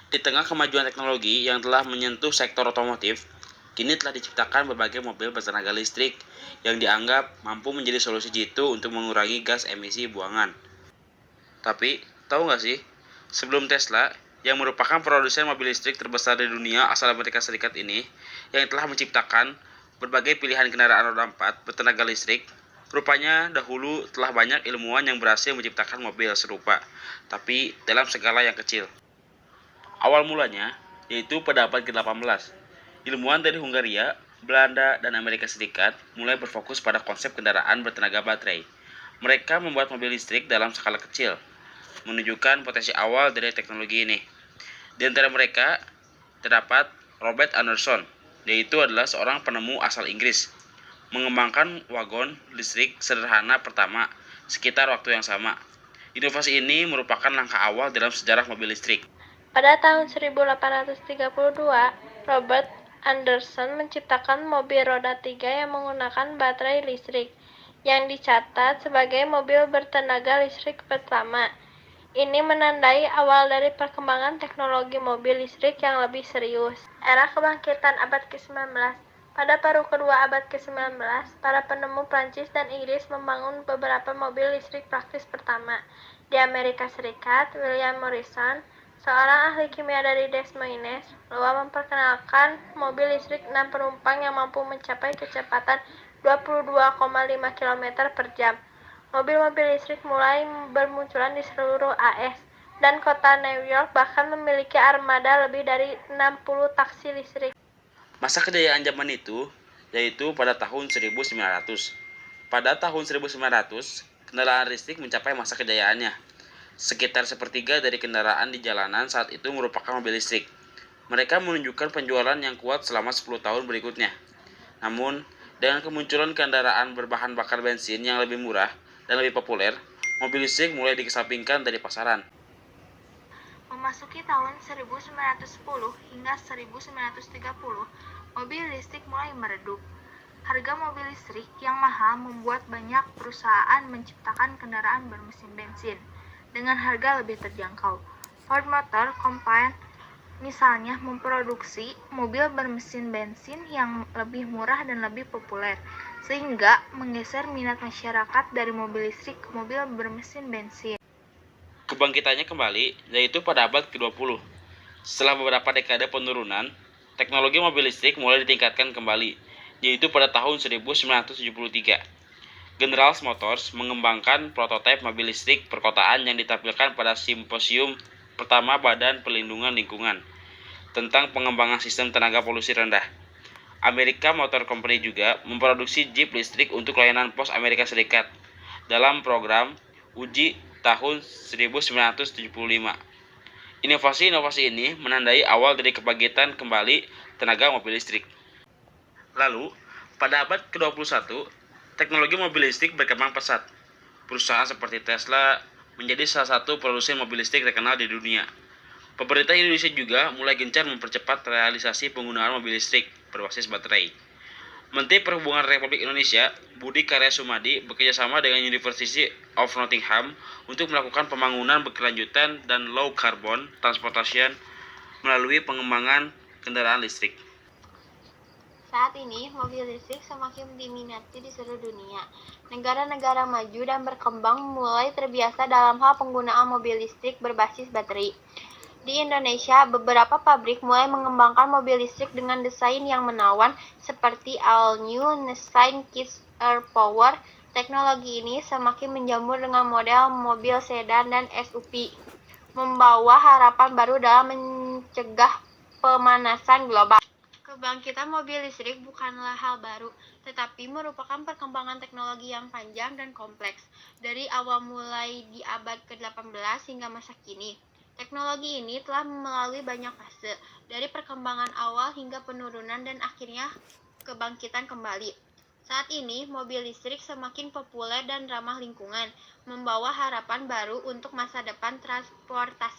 Di tengah kemajuan teknologi yang telah menyentuh sektor otomotif, kini telah diciptakan berbagai mobil bertenaga listrik yang dianggap mampu menjadi solusi jitu untuk mengurangi gas emisi buangan. Tapi, tahu nggak sih, sebelum Tesla, yang merupakan produsen mobil listrik terbesar di dunia asal Amerika Serikat ini, yang telah menciptakan berbagai pilihan kendaraan roda 4 bertenaga listrik, rupanya dahulu telah banyak ilmuwan yang berhasil menciptakan mobil serupa, tapi dalam skala yang kecil. Awal mulanya, yaitu pada abad ke-18, ilmuwan dari Hungaria, Belanda, dan Amerika Serikat mulai berfokus pada konsep kendaraan bertenaga baterai. Mereka membuat mobil listrik dalam skala kecil, menunjukkan potensi awal dari teknologi ini. Di antara mereka terdapat Robert Anderson, yaitu adalah seorang penemu asal Inggris, mengembangkan wagon listrik sederhana pertama sekitar waktu yang sama. Inovasi ini merupakan langkah awal dalam sejarah mobil listrik. Pada tahun 1832, Robert Anderson menciptakan mobil roda 3 yang menggunakan baterai listrik, yang dicatat sebagai mobil bertenaga listrik pertama. Ini menandai awal dari perkembangan teknologi mobil listrik yang lebih serius. Era kebangkitan abad ke-19. Pada paruh kedua abad ke-19, para penemu Prancis dan Inggris membangun beberapa mobil listrik praktis pertama. Di Amerika Serikat, William Morrison, seorang ahli kimia dari Des Moines, memperkenalkan mobil listrik 6 penumpang yang mampu mencapai kecepatan 22,5 km per jam. Mobil-mobil listrik mulai bermunculan di seluruh AS, dan kota New York bahkan memiliki armada lebih dari 60 taksi listrik. Masa kejayaan zaman itu yaitu pada tahun 1900. Pada tahun 1900, kendaraan listrik mencapai masa kejayaannya. Sekitar sepertiga dari kendaraan di jalanan saat itu merupakan mobil listrik. Mereka menunjukkan penjualan yang kuat selama 10 tahun berikutnya. Namun, dengan kemunculan kendaraan berbahan bakar bensin yang lebih murah dan lebih populer, mobil listrik mulai dikesampingkan dari pasaran. Memasuki tahun 1910 hingga 1930, mobil listrik mulai meredup. Harga mobil listrik yang mahal membuat banyak perusahaan menciptakan kendaraan bermesin bensin dengan harga lebih terjangkau. Ford Motor Company misalnya memproduksi mobil bermesin bensin yang lebih murah dan lebih populer, sehingga menggeser minat masyarakat dari mobil listrik ke mobil bermesin bensin. Kebangkitannya kembali yaitu pada abad ke-20. Setelah beberapa dekade penurunan, teknologi mobil listrik mulai ditingkatkan kembali, yaitu pada tahun 1973. General Motors mengembangkan prototipe mobil listrik perkotaan yang ditampilkan pada simposium pertama Badan Perlindungan Lingkungan tentang pengembangan sistem tenaga polusi rendah. Amerika Motor Company juga memproduksi Jeep listrik untuk layanan pos Amerika Serikat dalam program uji tahun 1975. Inovasi-inovasi ini menandai awal dari kebangkitan kembali tenaga mobil listrik. Lalu, pada abad ke-21, teknologi mobil listrik berkembang pesat. Perusahaan seperti Tesla menjadi salah satu produsen mobil listrik terkenal di dunia. Pemerintah Indonesia juga mulai gencar mempercepat realisasi penggunaan mobil listrik berbasis baterai. Menteri Perhubungan Republik Indonesia, Budi Karya Sumadi, bekerjasama dengan University of Nottingham untuk melakukan pembangunan berkelanjutan dan low carbon transportation melalui pengembangan kendaraan listrik. Saat ini, mobil listrik semakin diminati di seluruh dunia. Negara-negara maju dan berkembang mulai terbiasa dalam hal penggunaan mobil listrik berbasis baterai. Di Indonesia, beberapa pabrik mulai mengembangkan mobil listrik dengan desain yang menawan seperti All New Nissan Kids Air Power. Teknologi ini semakin menjamur dengan model mobil sedan dan SUV, membawa harapan baru dalam mencegah pemanasan global. Kebangkitan mobil listrik bukanlah hal baru, tetapi merupakan perkembangan teknologi yang panjang dan kompleks. Dari awal mulai di abad ke-18 hingga masa kini, teknologi ini telah melalui banyak fase, dari perkembangan awal hingga penurunan dan akhirnya kebangkitan kembali. Saat ini, mobil listrik semakin populer dan ramah lingkungan, membawa harapan baru untuk masa depan transportasi.